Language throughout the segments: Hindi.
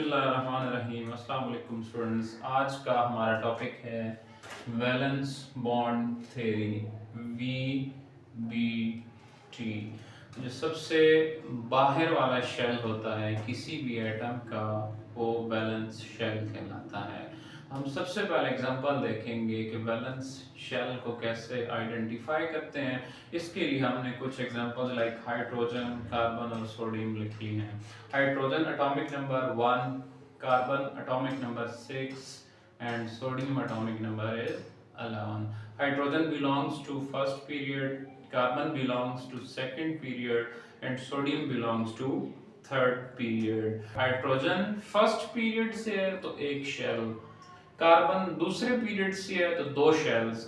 बिस्मिल्लाहिर्रहमानिर्रहीम। अस्सलाम वालेकुम स्टूडेंट्स। आज का हमारा टॉपिक है वैलेंस बॉन्ड थ्योरी, VBT। जो सबसे बाहर वाला शेल होता है किसी भी एटम का, वो वैलेंस शेल कहलाता है। हम सबसे पहले एग्जांपल देखेंगे कि वैलेंस शेल को कैसे आइडेंटिफाई करते हैं। इसके लिए हमने कुछ एग्जांपल्स लाइक हाइड्रोजन, कार्बन और सोडियम लिख ली हैं। Hydrogen atomic number 1, carbon atomic number 6 and sodium atomic number is 11. Hydrogen belongs to first period, carbon belongs to second period and sodium belongs to third period. Hydrogen first period से है तो एक शेल, कार्बन दूसरे पीरियड से है तो दो शेल्स,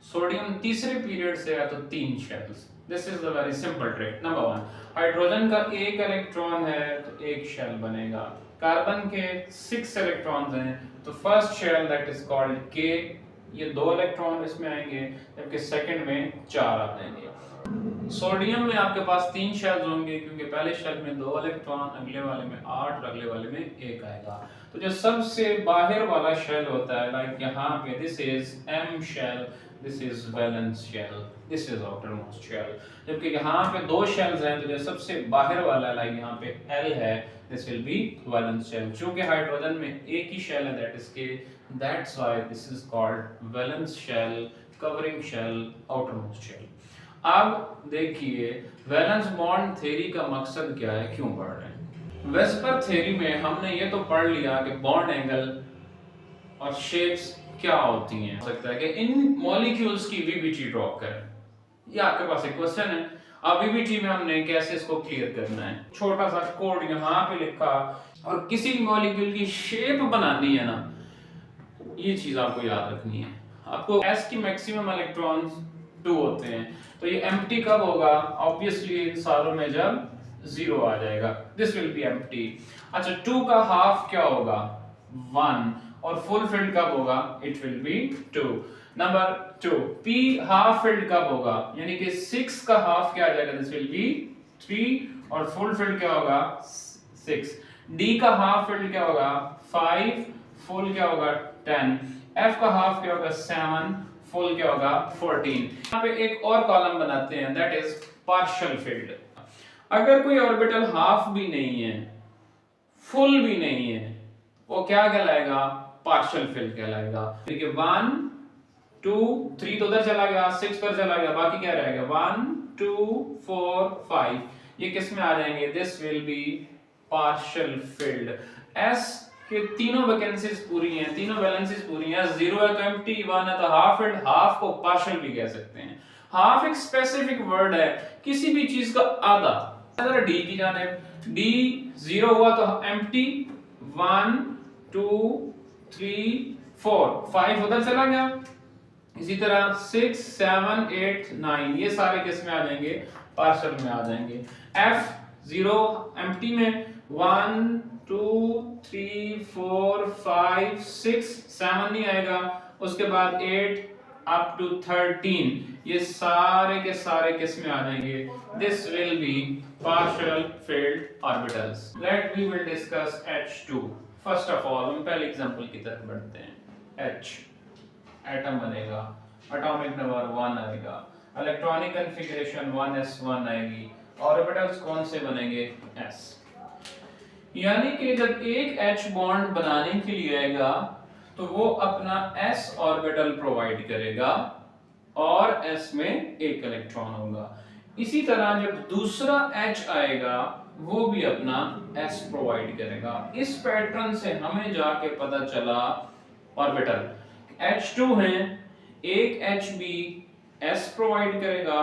सोडियम तीसरे पीरियड से है तो तीन shells. This is the very simple trick. Number 1, hydrogen का एक इलेक्ट्रॉन है तो एक शेल बनेगा। कार्बन के 6 इलेक्ट्रॉन्स हैं तो first shell that is called K, ये दो इलेक्ट्रॉन इसमें आएंगे, जबकि सेकंड में 4 आ जाएंगे। सोडियम में आपके पास 3 शेल्स होंगे क्योंकि पहले शेल में 2 इलेक्ट्रॉन, अगले वाले में 8 और अगले वाले में 1 आएगा। तो जो सबसे बाहर वाला शेल होता है, लाइक यहाँ पे this is M shell, this is valence shell, this is outermost shell. जबकि यहाँ पे 2 शेल्स हैं तो जो सबसे बाहर वाला लाइक यहाँ पे एल है, this will be valence shell. चूंकि हाइड्रोजन में एक ही शेल है that is K, that's why this is called valence shell, covering shell, outermost shell. अब देखिए वैलेंस बॉन्ड थ्योरी का मकसद क्या है, क्यों पढ़ रहे हैं। वेस्पर थ्योरी में हमने ये तो पढ़ लिया कि बॉन्ड एंगल और शेप्स क्या होती हैं। हो सकता है कि इन मॉलिक्यूल्स की वीबीटी ड्रॉ करें। ये आपके पास एक क्वेश्चन है। अब वीबीटी में हमने कैसे इसको क्लियर करना है, छोटा सा कोड यहाँ पे लिखा और किसी भी मॉलिक्यूल की शेप बनानी है ना, ये चीज आपको याद रखनी है। आपको एस की मैक्सिमम इलेक्ट्रॉन्स 2 होते हैं तो ये एम्प्टी कब होगा, ऑब्वियसली इन सारों में जब 0 आ जाएगा, दिस विल बी एम्प्टी। अच्छा 2 का हाफ क्या होगा, 1, और फुल फिल्ड कब होगा, it will be 2। Number 2, p half filled कब होगा, यानी कि 6 का हाफ क्या आ जाएगा, दिस विल बी 3, और फुल फिल्ड क्या होगा 6। d का हाफ फिल्ड क्या होगा 5, फुल क्या होगा 10। f का हाफ क्या होगा 7, फुल क्या होगा 14। यहाँ पे एक और कॉलम बनाते हैं दैट इज पार्शियल फील्ड। अगर कोई ऑर्बिटल हाफ भी नहीं है, फुल भी नहीं है, वो क्या कहलाएगा, पार्शियल फील्ड कहलाएगा। ठीक है, 1 2 3 तो उधर चला गया, 6 पर चला गया, बाकी क्या रहेगा 1 2 4 5, ये किस में आ जाएंगे, this will be partial field. s कि तीनों वैकेंसीज पूरी हैं, तीनों वैलेंसीज पूरी हैं, 0 है तो एम्प्टी, 1 है तो हाफ फील्ड, हाफ को पार्शियल भी कह सकते हैं। हाफ एक स्पेसिफिक वर्ड है किसी भी चीज का आधा। अगर d की जानिब, d 0 हुआ तो एम्प्टी, 1 2 3 4 5 उधर चला गया। इसी तरह 6 7 8 9 ये सारे किस में आ जाएंगे, पार्शियल में आ जाएंगे। f 0 एम्प्टी में, 1 2 3 4 5 6 7 नहीं आएगा, उसके बाद 8 अप टू 13 ये सारे के सारे किस में आ जाएंगे, this will be partial filled orbitals. Let we will discuss H2। First of all हम पहले एग्जांपल की तरफ बढ़ते हैं। H एटम बनेगा, एटॉमिक नंबर 1 आएगा, इलेक्ट्रॉनिक कॉन्फ़िगरेशन 1s1 आएगी, ऑर्बिटल्स कौन से बनेंगे, s। यानी कि जब एक H बॉन्ड बनाने के लिए आएगा तो वो अपना s ऑर्बिटल प्रोवाइड करेगा और s में एक इलेक्ट्रॉन होगा। इसी तरह जब दूसरा H आएगा वो भी अपना s प्रोवाइड करेगा। इस पैटर्न से हमें जाके पता चला ऑर्बिटल H2 है, एक H भी s प्रोवाइड करेगा,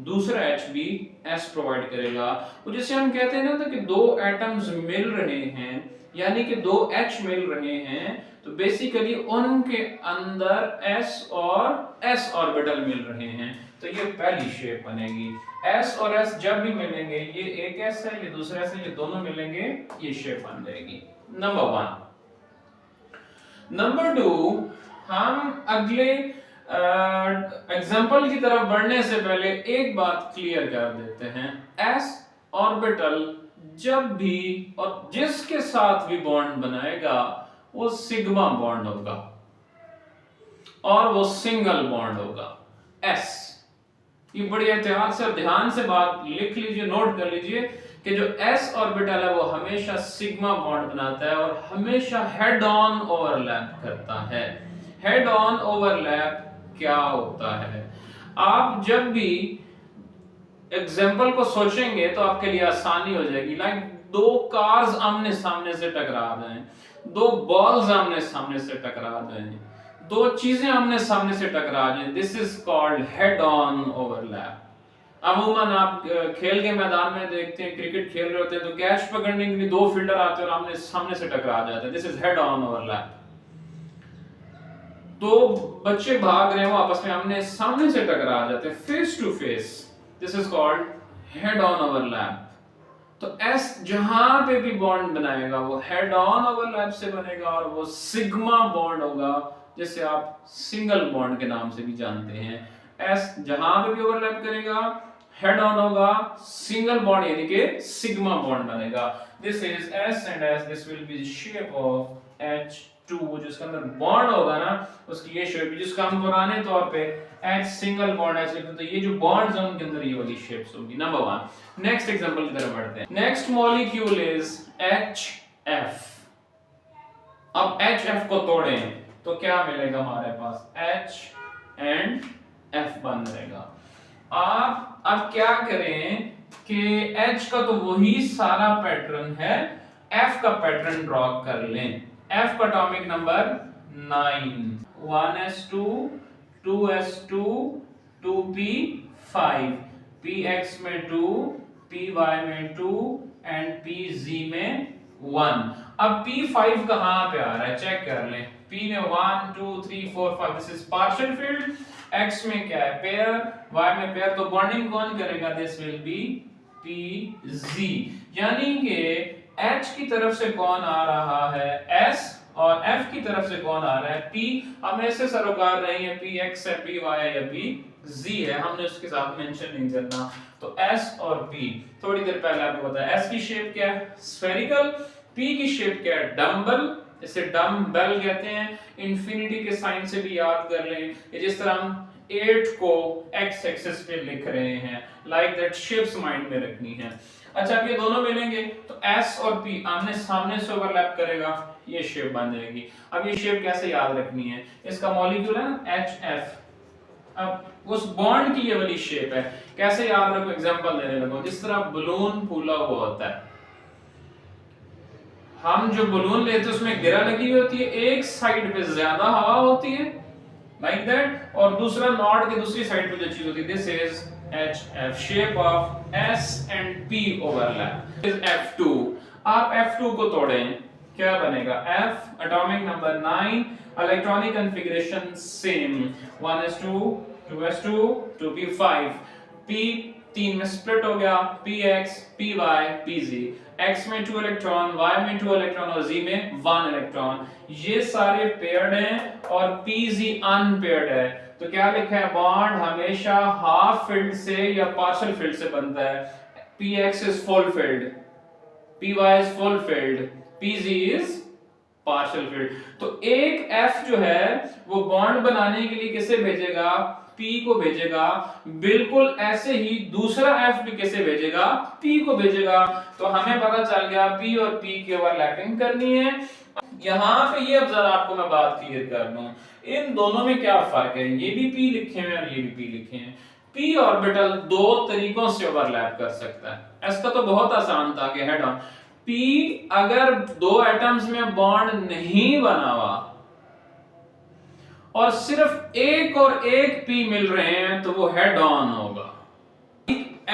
दूसरा H भी s प्रोवाइड करेगा। तो जैसे हम कहते हैं ना कि दो एटम्स मिल रहे हैं, यानी कि दो H मिल रहे हैं, तो बेसिकली उनके अंदर s और s ऑर्बिटल मिल रहे हैं, तो ये पहली शेप बनेगी। s और s जब भी मिलेंगे, ये एक s है, ये दूसरा s है, ये दोनों मिलेंगे, ये शेप बन जाएगी। नंबर 1। नंबर 2, हम अगले एग्जाम्पल की तरफ बढ़ने से पहले एक बात क्लियर कर देते हैं। s ऑर्बिटल जब भी और जिसके साथ भी बॉन्ड बनाएगा वो सिग्मा बॉन्ड होगा और वो सिंगल बॉन्ड होगा एस। ये बड़ी एहतियात से और ध्यान से बात लिख लीजिए, नोट कर लीजिए कि जो एस ऑर्बिटल है वो हमेशा सिग्मा बॉन्ड बनाता है और हमेशा हेड ऑन ओवरलैप करता है। हेड ऑन ओवरलैप क्या होता है? आप जब भी एग्जाम्पल को सोचेंगे तो आपके लिए आसानी हो जाएगी। लाइक दो कार्स आमने सामने से टकरा रहे हैं, दो बॉल्स आमने सामने से टकरा रहे हैं, दो चीजें आमने सामने से टकरा रही हैं। This is called head on overlap. अमूमन आप खेल के मैदान में देखते हैं, क्रिकेट खेल रहे होते हैं तो कैच पकड़ने के लिए दो फील्डर आते हैं और आमने सामने से टकरा जाते हैं। This is head on overlap. तो बच्चे भाग रहे हो आपस में आमने सामने से टकरा जाते हैं, face to face. This is called head on overlap. तो एस जहां पे भी बॉन्ड बनाएगा वो हेड ऑन ओवरलैप से बनेगा और वो सिग्मा बॉन्ड होगा, जिसे आप सिंगल बॉन्ड के नाम से भी जानते हैं। एस जहां पे भी ओवरलैप करेगा हेड ऑन होगा, सिंगल बॉन्ड यानी कि सिग्मा बॉन्ड बनेगा। This is S and S, this will be the shape of H2। जिसके अंदर बॉन्ड होगा ना उसकी ये शेप, जिसका हम पुराने तौर पे H सिंगल बॉन्ड H लिखते हैं, तो ये जो बॉन्ड्स हैं उनके अंदर ये वाली शेप्स होगी। नंबर 1। नेक्स्ट एग्जांपल की तरफ बढ़ते हैं। Next molecule is HF। अब HF को तोड़ें तो क्या मिलेगा हमारे पास? H एंड F बन जाएगा। आप अब क्या करें कि H का तो वही सारा पैटर्न है, F का पैटर्न ड्रॉ कर लें। F का atomic number 9, 1s2 2s2 2p5, px में 2, py में 2 एंड pz में 1। अब p5 कहां पे आ रहा है चेक कर लें। p में 1 2 3 4 5, this is partial field. x में क्या है? पेयर, y में पेयर, तो बॉन्डिंग कौन करेगा? This will B pz। यानी कि h की तरफ से कौन आ रहा है? s, और f की तरफ से कौन आ रहा है? p। हम ऐसे सरोकार नहीं है px है, py है या pz है, हमने उसके साथ मेंशन नहीं करना। तो s और p, थोड़ी देर पहले आपको बताया s की शेप क्या है? स्फेरिकल। p की शेप क्या है? डम्बल, इसे डम्बेल कहते हैं। इंफिनिटी के साइन से भी याद कर लें, जिस तरह हम 8 को x एक्सिस पे लिख रहे हैं, लाइक दैट शेप्स माइंड में रखनी है। अच्छा, अब ये दोनों मिलेंगे तो s और p आमने सामने से ओवरलैप करेगा, ये शेप बन जाएगी। अब ये शेप कैसे याद रखनी है? इसका मॉलिक्यूल है ना HF। अब उस बॉन्ड की ये वाली शेप है, कैसे याद रखो? एग्जांपल देने लगो। जिस तरह बलून फूला हुआ होता है, हम जो बलून लेते हैं उसमें गिरा लगी होती है, एक साइड पे ज्यादा हवा होती है लाइक दैट, और दूसरा नॉट की दूसरी साइड पे जो चीज होती है। This is HF, shape of S and P overlap is F2। आप F2 को तोड़ें, क्या बनेगा? F atomic number 9, electronic configuration same, 1s2 2s2 2p5, p 3 में स्प्लिट हो गया, px py pz, x में 2 इलेक्ट्रॉन, y में 2 इलेक्ट्रॉन और z में 1 इलेक्ट्रॉन। ये सारे पेयर्ड हैं और pz अनपेयर्ड है। तो क्या लिखा है? बॉन्ड हमेशा हाफ फिल्ड से या पार्शियल फिल्ड से बनता है। px is full field, py is full field, pz is partial field. तो एक F जो है वो बॉन्ड बनाने के लिए किसे भेजेगा? P को भेजेगा। बिल्कुल ऐसे ही दूसरा F भी किसे भेजेगा? P को भेजेगा। तो हमें पता चल गया P और P की ओवरलैपिंग करनी है। यहाँ पे ये अब जरा आपको मैं बात क्लियर कर दूं, इन दोनों में क्या फर्क है? ये भी P लिखे हैं और ये भी P लिखे हैं। P ऑर्बिटल दो तरीकों से ओवरलैप कर सकता है। इसका तो बहुत आसान था कि हेड ऑन। P अगर दो एटम्स में बॉन्ड नहीं बना हुआ और सिर्फ एक और एक P मिल रहे हैं तो वो हेड ऑन होगा।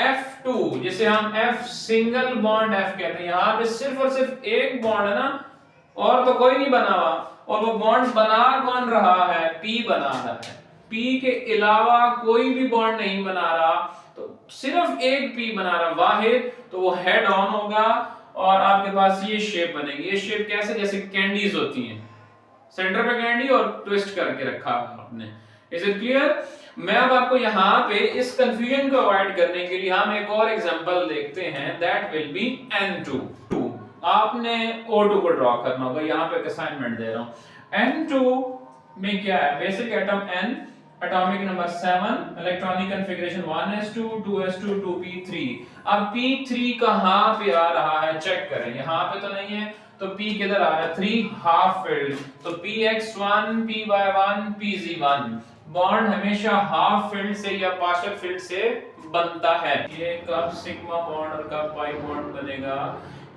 F2 जिसे हम F सिंगल बॉन्ड F कहते हैं, यहां पे सिर्फ और सिर्फ एक बॉन्ड है ना, और तो कोई नहीं बना हुआ, और वो बॉन्ड बना कौन रहा है? P बना रहा है। P के अलावा कोई भी बॉन्ड नहीं बना रहा, तो सिर्फ एक P बना रहा वाहिद, तो वो हेड ऑन होगा। और आपके पास ये शेप बनेगी। ये शेप कैसे? जैसे कैंडीज होती हैं, सेंटर पे कैंडी और ट्विस्ट करके रखा है आपने, इज इट क्लियर? मैं अब आपको यहाँ पे इस कंफ्यूजन को अवॉइड करने के लिए हम एक और एग्जांपल देखते हैं, दैट विल बी N2। आपने O2 को ड्रॉ करना होगा, यहाँ पे असाइनमेंट दे रहा हूँ। N2 में क्या है? Basic atom N, atomic number 7, electronic configuration 1s2 2s2 2p3। अब p3 कहाँ पे आ रहा है चेक करें, यहाँ पे तो नहीं है, तो p किधर आ रहा है? 3 हाफ फिल्ड, तो px1 py1 pz1। बॉन्ड हमेशा हाफ फील्ड से या पार्शियल फील्ड से बनता है। ये कब सिग्मा बॉन्ड और कब पाई बॉन्ड बनेगा,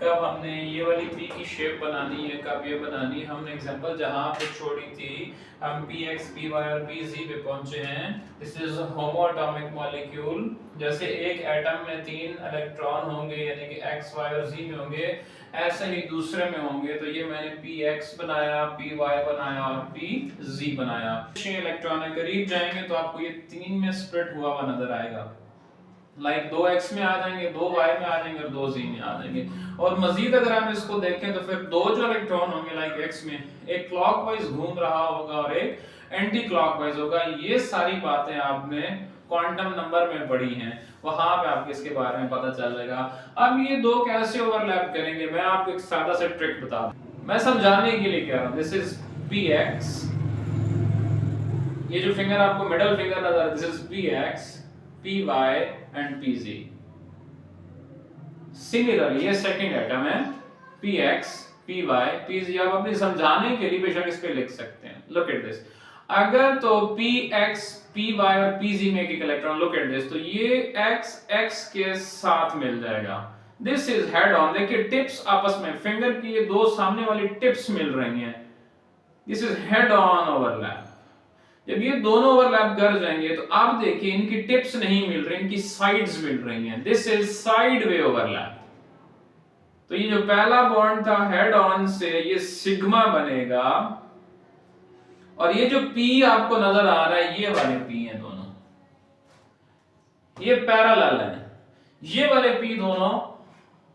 कब हमने ये वाली पी की शेप बनानी है, कब ये बनानी है। हमने एग्जांपल जहां पे छोड़ी थी, हम px py और pz पे पहुंचे हैं। This is homo atomic molecule. जैसे एक एटम में 3 इलेक्ट्रॉन होंगे, यानी कि x y और z में होंगे, ऐसे ही दूसरे में होंगे। तो ये मैंने px बनाया, py बनाया और pz बनाया। 6 इलेक्ट्रॉन करीब जाएंगे तो आपको ये 3 में स्प्लिट हुआ हुआ नजर आएगा। लाइक 2x में आ जाएंगे, 2y में आ जाएंगे और 2z में आ जाएंगे। और मजीद अगर हम इसको देखें तो फिर 2 जो इलेक्ट्रॉन होंगे लाइक x में, एक क्लॉकवाइज घूम रहा होगा और एक एंटी क्लॉकवाइज होगा। ये सारी बातें आपने क्वांटम नंबर में पढ़ी हैं, वहां पे आपको इसके बारे में पता चल जाएगा। अब ये दो कैसे ओवरलैप करेंगे, मैं आपको एक सादा सा ट्रिक बता दूं, मैं समझाने के लिए कह रहा हूं। दिस इज px, ये जो फिंगर आपको मिडिल फिंगर नजर आ रहा है, this is px py and pz। Similarly ये सेकंड एटम है px py pz। आप अपने समझाने के लिए बेशक इस पे लिख सकते हैं। लुक एट दिस, अगर तो px py और pz में एक इलेक्ट्रॉन, लुक एट दिस, तो ये x x के साथ मिल जाएगा। This is head on. देखिए टिप्स आपस में, फिंगर की ये दो सामने वाली टिप्स मिल रही हैं। This is head on overlap. जब ये दोनों ओवरलैप कर जाएंगे तो आप देखिए इनकी टिप्स नहीं मिल रही, इनकी साइड्स मिल रही हैं। This is side way overlap. तो ये जो पहला बॉन्ड था हेड ऑन से, ये सिग्मा बनेगा, और ये जो P आपको नजर आ रहा है, ये वाले P हैं दोनों, ये पैरेलल हैं। ये वाले P दोनों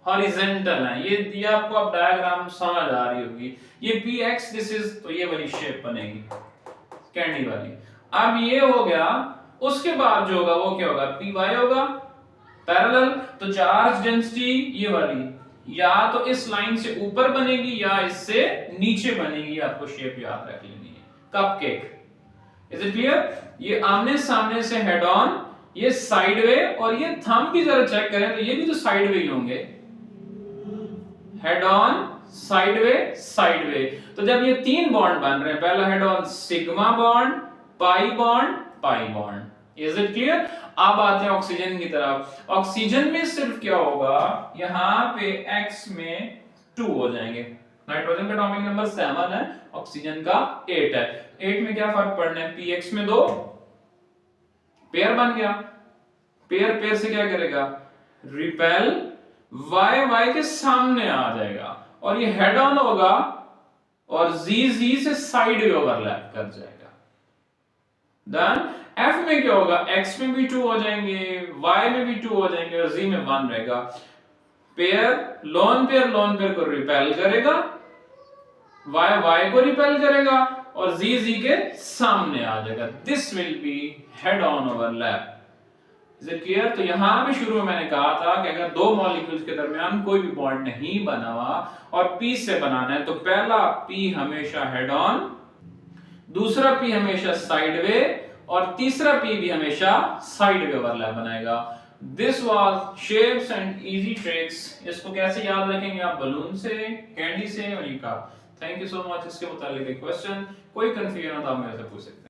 हॉरिजॉन्टल हैं। ये आपको अब डायग्राम समझ आ रही होगी। ये px, दिस इज, तो ये वाली शेप बनेगी कैंडी वाली। अब ये हो गया, उसके बाद जो होगा वो क्या होगा? py होगा पैरेलल, तो चार्ज डेंसिटी ये वाली या तो इस लाइन से ऊपर बनेगी या इससे नीचे बनेगी। आपको शेप याद रख लेनी है, कपकेक। Is it clear? ये आमने सामने से हेड ऑन, ये साइड वे, और ये थंब भी जरा चेक करें तो ये भी तो साइड वे ही होंगे, हेड ऑन साइड वे। तो जब ये 3 बॉन्ड बन रहे हैं, पहला head on sigma bond, pi bond. Is it clear? अब आते हैं ऑक्सीजन की तरफ। ऑक्सीजन में सिर्फ क्या होगा, यहां पे x में 2 हो जाएंगे। नाइट्रोजन का एटॉमिक नंबर 7 है, ऑक्सीजन का 8 है। 8 में क्या फर्क पड़ना है? px में 2, पेयर बन गया। पेयर से क्या करेगा? रिपेल, y के सामने आ जाएगा, और ये हेड ऑन होगा और z से साइड वे ओवरलैप कर जाएगा। देन f में क्या होगा? x में भी 2 हो जाएंगे, y में भी 2 हो जाएंगे और z में 1 रहेगा। पेयर लोन पेयर को रिपेल करेगा, y को रिपेल करेगा और z के सामने आ जाएगा। This will be head on overlap. Is it clear? तो यहां पे शुरू में मैंने कहा था कि अगर दो मॉलिक्यूल्स के दरमियान कोई भी बॉन्ड नहीं बना हुआ और P से बनाना है, तो पहला P हमेशा हेड ऑन, दूसरा P हमेशा साइड वे, और तीसरा P भी हमेशा साइड वे ओवरलैप बनाएगा। This was shapes and easy tricks. इसको कैसे याद रखेंगे आप? बलून से, कैंडी से और ये का। Thank you so much. इसके मुताबिक क्वेश्चन कोई कंफ्यूजन हो तो आप मेरे से पूछ सकते हैं।